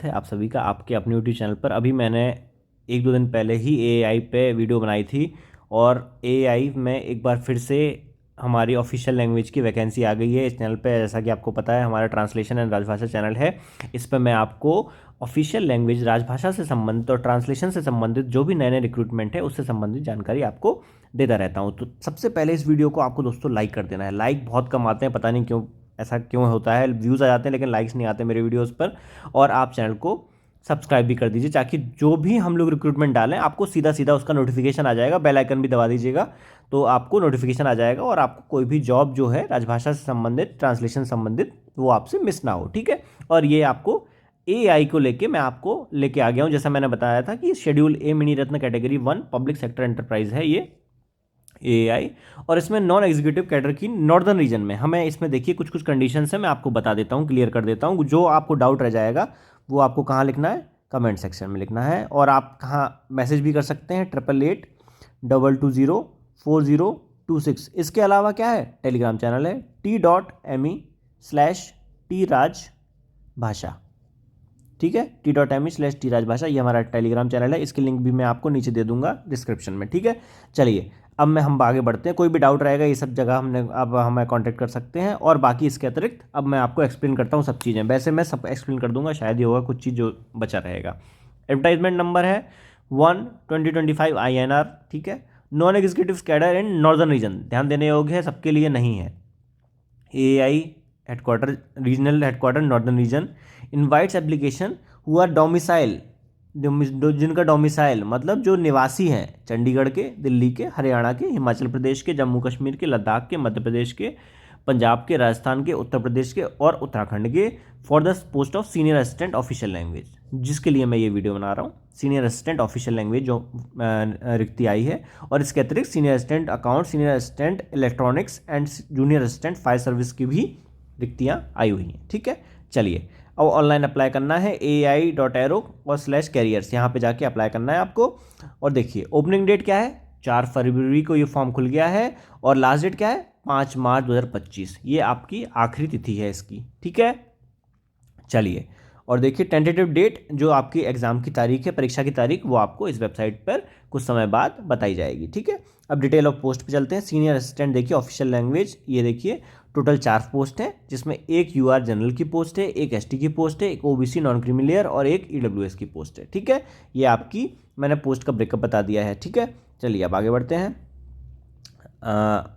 है आप सभी का आपके अपने यूट्यूब चैनल पर। अभी मैंने एक दो दिन पहले ही एआई पे वीडियो बनाई थी और एआई में एक बार फिर से हमारी ऑफिशियल लैंग्वेज की वैकेंसी आ गई है इस चैनल पे। जैसा कि आपको पता है हमारा ट्रांसलेशन एंड राजभाषा चैनल है। इस पर मैं आपको ऑफिशियल लैंग्वेज राजभाषा से संबंधित और ट्रांसलेशन से संबंधित जो भी नए नए रिक्रूटमेंट है उससे संबंधित जानकारी आपको देता रहता हूँ। तो सबसे पहले इस वीडियो को आपको दोस्तों लाइक कर देना है। लाइक बहुत कम आते हैं, पता नहीं क्यों, ऐसा क्यों होता है। व्यूज़ आ जाते हैं लेकिन लाइक्स नहीं आते मेरे वीडियोज़ पर। और आप चैनल को सब्सक्राइब भी कर दीजिए ताकि जो भी हम लोग रिक्रूटमेंट डालें आपको सीधा सीधा उसका नोटिफिकेशन आ जाएगा। बेल आइकन भी दबा दीजिएगा तो आपको नोटिफिकेशन आ जाएगा और आपको कोई भी जॉब जो है राजभाषा से संबंधित, ट्रांसलेशन संबंधित, वो आपसे मिस ना हो। ठीक है। और ये आपको एआई को लेके मैं आपको लेके आ गया हूँ। जैसा मैंने बताया था कि शेड्यूल ए मिनी रत्न कैटेगरी 1 पब्लिक सेक्टर एंटरप्राइज है ये एआई। और इसमें नॉन एग्जीक्यूटिव कैडर की नॉर्दर्न रीजन में हमें इसमें देखिए कुछ कुछ कंडीशंस है, मैं आपको बता देता हूँ, क्लियर कर देता हूँ। जो आपको डाउट रह जाएगा वो आपको कहाँ लिखना है, कमेंट सेक्शन में लिखना है। और आप कहाँ मैसेज भी कर सकते हैं 8882204026। इसके अलावा क्या है, टेलीग्राम चैनल है t.me/t राजभाषा। ठीक है, t.me/t राजभाषा, ये हमारा टेलीग्राम चैनल है। इसकी लिंक भी मैं आपको नीचे दे दूंगा डिस्क्रिप्शन में। ठीक है, चलिए अब हम आगे बढ़ते हैं। कोई भी डाउट रहेगा ये सब जगह हमने अब हमें कांटेक्ट कर सकते हैं। और बाकी इसके अतिरिक्त अब मैं आपको एक्सप्लेन करता हूँ सब चीज़ें। वैसे मैं सब एक्सप्लेन कर दूंगा, शायद ही होगा कुछ चीज़ जो बचा रहेगा। एडवर्टाइजमेंट नंबर है 1/2025 INR। ठीक है, non executive cadre in northern region, ध्यान देने योग्य है, सबके लिए नहीं है। AI headquarter, regional headquarter northern region invites application who are domicile, जिनका डोमिसाइल मतलब जो निवासी हैं चंडीगढ़ के, दिल्ली के, हरियाणा के, हिमाचल प्रदेश के, जम्मू कश्मीर के, लद्दाख के, मध्य प्रदेश के, पंजाब के, राजस्थान के, उत्तर प्रदेश के और उत्तराखंड के, for the post of senior assistant official language, जिसके लिए मैं ये वीडियो बना रहा हूँ। सीनियर असिस्टेंट ऑफिशियल लैंग्वेज जो रिक्ति आई है। और इसके अतिरिक्त senior assistant account, senior assistant electronics and junior assistant fire service की भी रिक्तियाँ आई हुई हैं। ठीक है, चलिए अब ऑनलाइन अप्लाई करना है ai.aero/careers, यहाँ पे जाके अप्लाई करना है आपको। और देखिए ओपनिंग डेट क्या है, 4 फरवरी को ये फॉर्म खुल गया है। और लास्ट डेट क्या है, 5 मार्च 2025, ये आपकी आखिरी तिथि है इसकी। ठीक है, चलिए और देखिए टेंटेटिव डेट जो आपकी एग्जाम की तारीख है, परीक्षा की तारीख, वो आपको इस वेबसाइट पर कुछ समय बाद बताई जाएगी। ठीक है, अब डिटेल ऑफ पोस्ट पे चलते हैं। सीनियर असिस्टेंट देखिए ऑफिशियल लैंग्वेज, ये देखिए टोटल 4 पोस्ट हैं, जिसमें एक यूआर जनरल की पोस्ट है, एक एसटी की पोस्ट है, एक ओबीसी नॉन क्रीमी और एक ईडब्ल्यूएस की पोस्ट है। ठीक है, ये आपकी मैंने पोस्ट का ब्रेकअप बता दिया है। ठीक है, चलिए अब आगे बढ़ते हैं।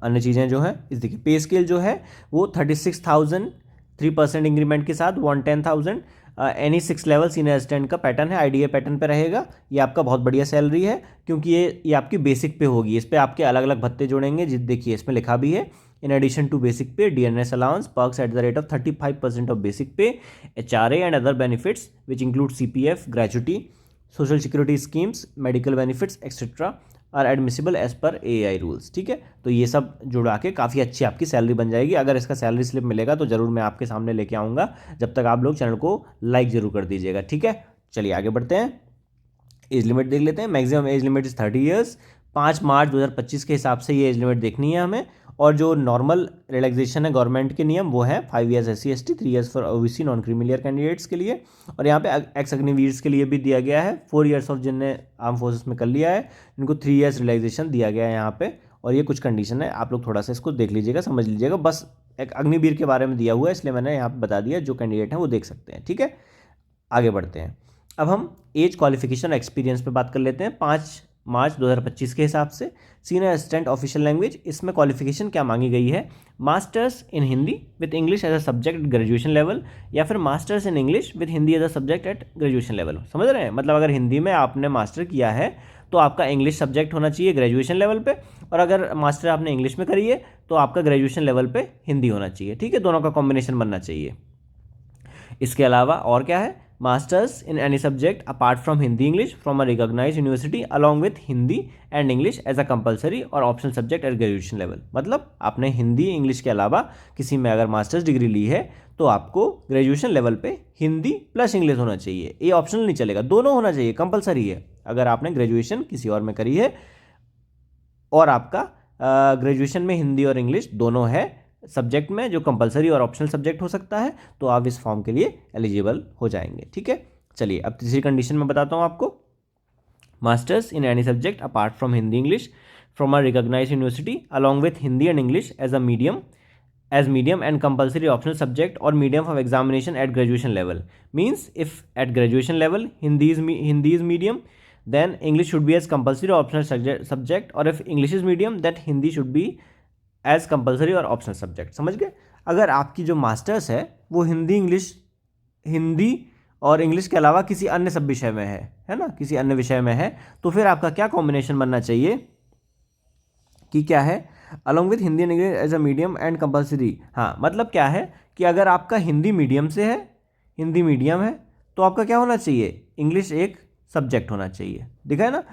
अन्य चीज़ें जो हैं इस देखिए, पे स्केल जो है वो 36,000 3% इंक्रीमेंट के साथ 110,000 एनी 6 लेवल सीनियर असिस्टेंट का पैटर्न है, आईडीए पैटर्न पे रहेगा। ये आपका बहुत बढ़िया सैलरी है क्योंकि ये आपकी बेसिक पे होगी। इस पे आपके अलग अलग भत्ते जोड़ेंगे, जिस देखिए इसमें लिखा भी है, in addition to basic pay DNS allowance perks at the rate of 35% of basic pay, HRA and other benefits which include CPF, gratuity, social security schemes, medical benefits etcetera are admissible as per AI rules. ठीक है, तो ये सब जुड़ा के काफ़ी अच्छी आपकी सैलरी बन जाएगी। अगर इसका सैलरी स्लिप मिलेगा तो ज़रूर मैं आपके सामने लेके आऊँगा, जब तक आप लोग चैनल को लाइक ज़रूर कर दीजिएगा। ठीक है, चलिए आगे बढ़ते हैं। एज लिमिट देख लेते हैं। Maximum age limit is 30 years. 5 मार्च 2025 के हिसाब से ये एज लिमिट देखनी है हमें। और जो नॉर्मल रिलैक्सेशन है गवर्नमेंट के नियम, वो है 5 years SC/ST, 3 years for OBC non creamy layer candidates के लिए। और यहाँ पे एक्स अग्निवीर के लिए भी दिया गया है, 4 ईयर्स ऑफ जिनने आर्म फोर्सेस में कर लिया है इनको 3 ईयर्स रिलैक्सेशन दिया गया है यहाँ पे। और ये कुछ कंडीशन है, आप लोग थोड़ा सा इसको देख लीजिएगा, समझ लीजिएगा। बस एक अग्निवीर के बारे में दिया हुआ है इसलिए मैंने यहाँ पे बता दिया, जो कैंडिडेट हैं वो देख सकते हैं। ठीक है, आगे बढ़ते हैं। अब हम एज, क्वालिफिकेशन, एक्सपीरियंस पे बात कर लेते हैं। 5 मार्च 2025 के हिसाब से सीनियर असिस्टेंट ऑफिशियल लैंग्वेज, इसमें क्वालिफिकेशन क्या मांगी गई है, masters in Hindi with English as a subject graduation level, या फिर masters in English with Hindi as a subject at graduation level. समझ रहे हैं, मतलब अगर हिंदी में आपने मास्टर किया है तो आपका इंग्लिश सब्जेक्ट होना चाहिए ग्रेजुएशन लेवल पे, और अगर मास्टर आपने इंग्लिश में करी है तो आपका ग्रेजुएशन लेवल पे हिंदी होना चाहिए। ठीक है, दोनों का कॉम्बिनेशन बनना चाहिए। इसके अलावा और क्या है, masters in any subject apart from Hindi English from a recognised university along with Hindi and English as a compulsory और optional subject at graduation level. मतलब आपने हिंदी इंग्लिश के अलावा किसी में अगर मास्टर्स डिग्री ली है तो आपको ग्रेजुएशन लेवल पे हिंदी प्लस इंग्लिश होना चाहिए, ये ऑप्शनल नहीं चलेगा, दोनों होना चाहिए, कंपलसरी है। अगर आपने ग्रेजुएशन किसी और में करी है और आपका ग्रेजुएशन में हिंदी और इंग्लिश दोनों है सब्जेक्ट में, जो कंपलसरी और ऑप्शनल सब्जेक्ट हो सकता है, तो आप इस फॉर्म के लिए एलिजिबल हो जाएंगे। ठीक है, चलिए अब तीसरी कंडीशन में बताता हूँ आपको। Masters in any subject apart from Hindi English from a recognised university along with Hindi and English as a medium as medium and compulsory optional subject or medium of examination at graduation level. Means if at graduation level Hindi is medium, then English should be as compulsory or optional subject, or if English is medium, that Hindi should be as compulsory or optional subject. समझ गए? अगर आपकी जो masters है वो हिंदी और English के अलावा किसी अन्य सब विषय में है ना, किसी अन्य विषय में है, तो फिर आपका क्या कॉम्बिनेशन बनना चाहिए कि क्या है, along with Hindi and English as a medium and compulsory. हाँ, मतलब क्या है कि अगर आपका हिंदी मीडियम से है, हिंदी मीडियम है, तो आपका क्या होना चाहिए, इंग्लिश एक सब्जेक्ट होना चाहिए। दिखा है ना।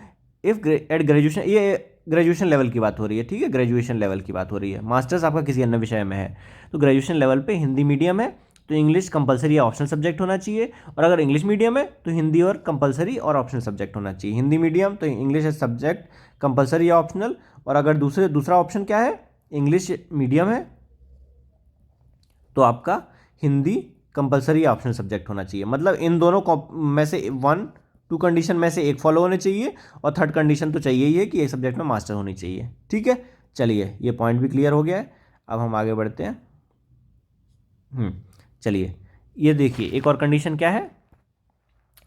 इफ एट ग्रेजुएशन, ये ग्रेजुएशन लेवल की बात हो रही है, ठीक है, ग्रेजुएशन लेवल की बात हो रही है। मास्टर्स आपका किसी अन्य विषय में है, तो ग्रेजुएशन लेवल पे हिंदी मीडियम है तो इंग्लिश कंपलसरी या ऑप्शनल सब्जेक्ट होना चाहिए, और अगर इंग्लिश मीडियम है तो हिंदी और कंपलसरी और ऑप्शनल सब्जेक्ट होना चाहिए। हिंदी मीडियम तो इंग्लिश एज सब्जेक्ट कंपलसरी या ऑप्शनल, और अगर दूसरा ऑप्शन क्या है, इंग्लिश मीडियम है तो आपका हिंदी कंपलसरी या ऑप्शनल सब्जेक्ट होना चाहिए। मतलब इन दोनों में से 1-2 कंडीशन में से एक फॉलो होने चाहिए, और थर्ड कंडीशन तो चाहिए ही है कि एक सब्जेक्ट में मास्टर होनी चाहिए। ठीक है, चलिए ये पॉइंट भी क्लियर हो गया है। अब हम आगे बढ़ते हैं। चलिए ये देखिए, एक और कंडीशन क्या है,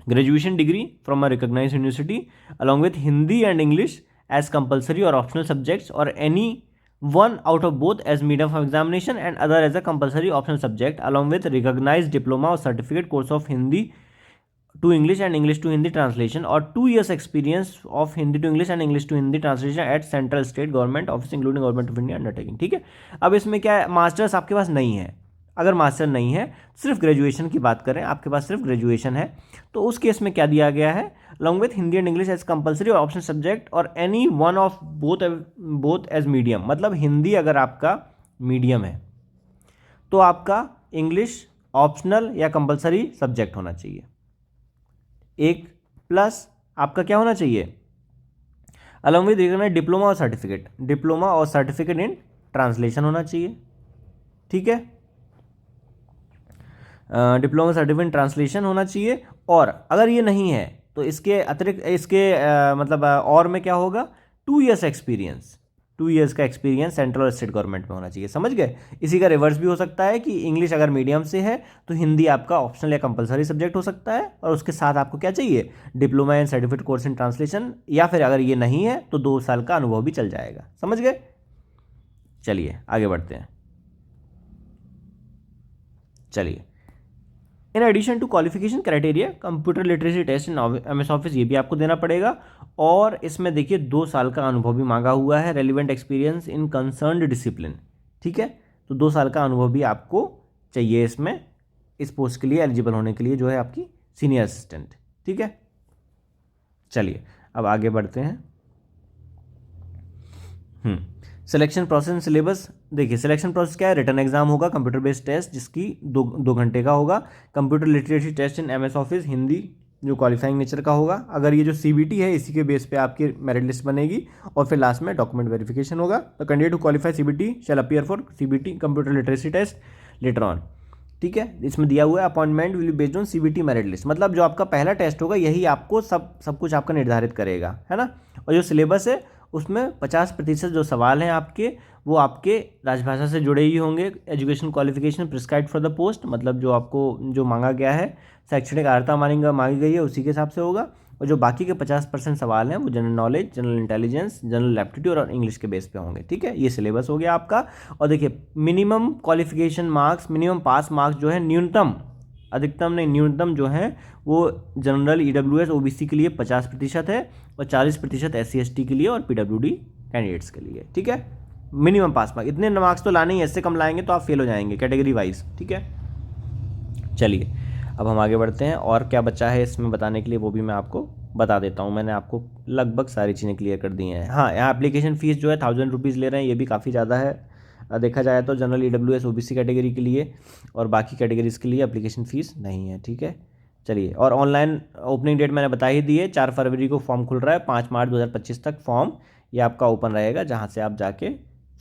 graduation degree from a recognised university along with Hindi and English as compulsory और ऑप्शनल सब्जेक्ट्स, और any one out of both as medium of examination and other as a compulsory optional subject along with recognized diploma or certificate course of Hindi to English and English to Hindi translation, or 2 years experience of Hindi to English and English to Hindi translation at central state government office including government of India undertaking। ठीक है, अब इसमें क्या है, masters आपके पास नहीं है। अगर मास्टर नहीं है, सिर्फ ग्रेजुएशन की बात करें, आपके पास सिर्फ ग्रेजुएशन है, तो उस केस में क्या दिया गया है, along with Hindi and English as compulsory और ऑप्शनल सब्जेक्ट, और any one of both as medium. मतलब हिंदी अगर आपका मीडियम है तो आपका इंग्लिश ऑप्शनल या कंपलसरी सब्जेक्ट होना चाहिए। एक प्लस आपका क्या होना चाहिए, अलॉन्ग विथ डिप्लोमा और सर्टिफिकेट इन ट्रांसलेशन होना चाहिए। ठीक है, डिप्लोमा सर्टिफिकेट इन ट्रांसलेशन होना चाहिए, और अगर ये नहीं है तो इसके अतिरिक्त मतलब और में क्या होगा, 2 ईयर्स एक्सपीरियंस, 2 ईयर्स का एक्सपीरियंस सेंट्रल और स्टेट गवर्नमेंट में होना चाहिए। समझ गए। इसी का रिवर्स भी हो सकता है कि इंग्लिश अगर मीडियम से है तो हिंदी आपका ऑप्शनल या कंपलसरी सब्जेक्ट हो सकता है, और उसके साथ आपको क्या चाहिए, diploma and certificate course in translation, या फिर अगर ये नहीं है तो 2 साल का अनुभव भी चल जाएगा। समझ गए। चलिए आगे बढ़ते हैं। चलिए, in addition to qualification criteria computer literacy test in MS office, ये भी आपको देना पड़ेगा, और इसमें देखिए 2 साल का अनुभव भी मांगा हुआ है, relevant experience in concerned discipline. ठीक है, तो 2 साल का अनुभव भी आपको चाहिए इसमें, इस पोस्ट के लिए एलिजिबल होने के लिए, जो है आपकी सीनियर असिस्टेंट। ठीक है, चलिए अब आगे बढ़ते हैं। सिलेक्शन प्रोसेस सिलेबस देखिए, सिलेक्शन प्रोसेस क्या है, रिटन एग्जाम होगा, कंप्यूटर बेस्ड टेस्ट जिसकी 2 घंटे का होगा, computer literacy test in MS office Hindi जो क्वालिफाइंग नेचर का होगा। अगर ये जो CBT है इसी के बेस पे आपकी मेरिट लिस्ट बनेगी, और फिर लास्ट में डॉक्यूमेंट वेरिफिकेशन होगा। तो candidate who qualify CBT shall appear for CBT computer literacy test later on. ठीक है, इसमें दिया हुआ है appointment will be based on CBT merit list, मतलब जो आपका पहला टेस्ट होगा यही आपको सब कुछ आपका निर्धारित करेगा, है ना। और जो सिलेबस है उसमें 50% जो सवाल हैं आपके, वो आपके राजभाषा से जुड़े ही होंगे। Education qualification prescribed for the post, मतलब जो आपको जो मांगा गया है, शैक्षणिक अर्हता मांगी गई है, उसी के हिसाब से होगा। और जो बाकी के 50% सवाल हैं वो general knowledge, general intelligence, general aptitude और इंग्लिश के बेस पे होंगे। ठीक है, ये सिलेबस हो गया आपका। और देखिए minimum qualification marks, minimum pass marks जो है न्यूनतम, अधिकतम नहीं न्यूनतम जो है वो जनरल EWS OBC के लिए 50% है, और 40% SC ST के लिए और PWD कैंडिडेट्स के लिए। ठीक है, मिनिमम पास मार्क्स, इतने मार्क्स तो लाने ही, ऐसे कम लाएंगे तो आप फेल हो जाएंगे कैटेगरी वाइज। ठीक है, चलिए अब हम आगे बढ़ते हैं, और क्या बचा है इसमें बताने के लिए वो भी मैं आपको बता देता हूँ। मैंने आपको लगभग सारी चीज़ें क्लियर कर दी हैं। हाँ, यहाँ एप्लीकेशन फ़ीस जो है 1000 रुपीज़ ले रहे हैं, ये भी काफ़ी ज़्यादा है देखा जाए तो, जनरल EWS OBC कैटेगरी के लिए, और बाकी कैटेगरीज के लिए एप्लीकेशन फ़ीस नहीं है। ठीक है, चलिए, और ऑनलाइन ओपनिंग डेट मैंने बता ही दी है, 4 फरवरी को फॉर्म खुल रहा है, 5 मार्च 2025 तक फॉर्म ये आपका ओपन रहेगा, जहाँ से आप जाके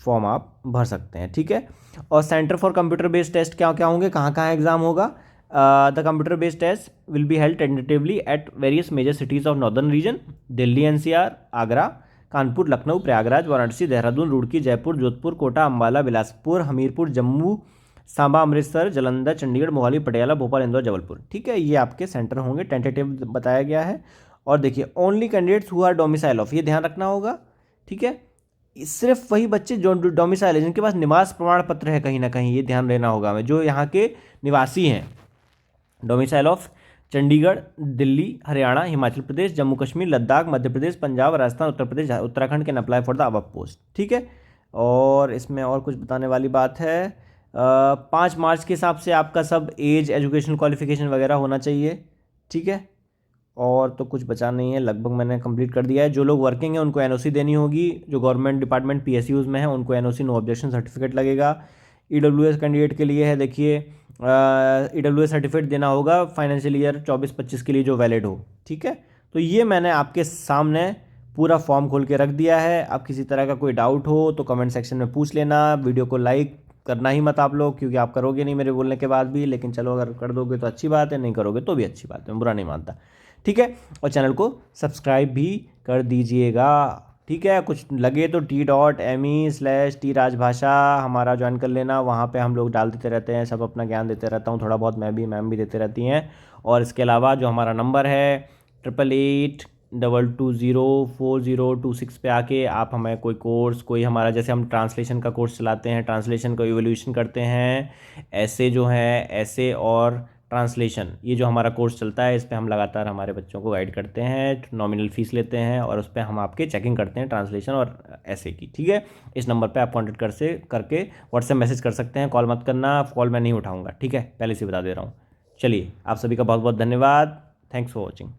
फॉर्म आप भर सकते हैं। ठीक है, और centre for computer based test क्या क्या होंगे, कहाँ कहाँ एग्ज़ाम होगा, the computer based test will be held tentatively at various major cities of northern region, Delhi NCR, Agra, Kanpur, Lucknow, Prayagraj, Varanasi, Dehradun, Roorkee, Jaipur, Jodhpur, Kota, Ambala, Bilaspur, Hamirpur, Jammu, Samba, Amritsar, Jalandhar, Chandigarh, Mohali, Patiala, Bhopal, Indore, Jabalpur. ठीक है, ये आपके सेंटर होंगे, टेंटेटिव बताया गया है। और देखिए only candidates who are domicile of, ये ध्यान रखना होगा। ठीक है, सिर्फ वही बच्चे जो डोमिसाइल है, जिनके पास निवास प्रमाण पत्र है कहीं ना कहीं, ये ध्यान देना होगा हमें, जो यहाँ के निवासी हैं। Domicile of Chandigarh, Delhi, Haryana, Himachal Pradesh, Jammu Kashmir, Ladakh, Madhya Pradesh, Punjab, Rajasthan, Uttar Pradesh, Uttarakhand can apply for the above post. ठीक है, और इसमें और कुछ बताने वाली बात है, 5 मार्च के हिसाब से आपका सब एज, एजुकेशनल क्वालिफिकेशन वगैरह होना चाहिए। ठीक है, और तो कुछ बचा नहीं है, लगभग मैंने कंप्लीट कर दिया है। जो लोग वर्किंग हैं उनको एनओसी देनी होगी, जो गवर्नमेंट डिपार्टमेंट पीएसयूज में है उनको एनओसी नो ऑब्जेक्शन सर्टिफिकेट लगेगा। ईडब्ल्यूएस कैंडिडेट के लिए है, देखिए ईडब्ल्यूएस सर्टिफिकेट देना होगा फाइनेंशियल ईयर 24-25 के लिए जो वैलिड हो। ठीक है, तो ये मैंने आपके सामने पूरा फॉर्म खोल के रख दिया है। अब किसी तरह का कोई डाउट हो तो कमेंट सेक्शन में पूछ लेना। वीडियो को लाइक करना ही मत आप लोग, क्योंकि आप करोगे नहीं मेरे बोलने के बाद भी, लेकिन चलो अगर कर दोगे तो अच्छी बात है, नहीं करोगे तो भी अच्छी बात है, मैं बुरा नहीं मानता। ठीक है, और चैनल को सब्सक्राइब भी कर दीजिएगा। ठीक है, कुछ लगे तो t.me/t राजभाषा हमारा ज्वाइन कर लेना, वहाँ पे हम लोग डाल देते रहते हैं, सब अपना ज्ञान देते रहता हूँ, थोड़ा बहुत मैम भी देते रहती हैं। और इसके अलावा जो हमारा नंबर है 8882204026 पे आके आप हमें कोई कोर्स, कोई हमारा जैसे हम ट्रांसलेशन का कोर्स चलाते हैं, ट्रांसलेशन का इवोल्यूशन करते हैं, ऐसे जो है ऐसे और ट्रांसलेशन, ये जो हमारा कोर्स चलता है, इस पर हम लगातार हमारे बच्चों को गाइड करते हैं, नॉमिनल फीस लेते हैं और उस पर हम आपके चेकिंग करते हैं ट्रांसलेशन और ऐसे की। ठीक है, इस नंबर पे आप कॉन्टेक्ट करके व्हाट्सएप मैसेज कर सकते हैं, कॉल मत करना, कॉल मैं नहीं उठाऊंगा। ठीक है, पहले से बता दे रहा हूँ। चलिए, आप सभी का बहुत बहुत धन्यवाद। Thanks for watching.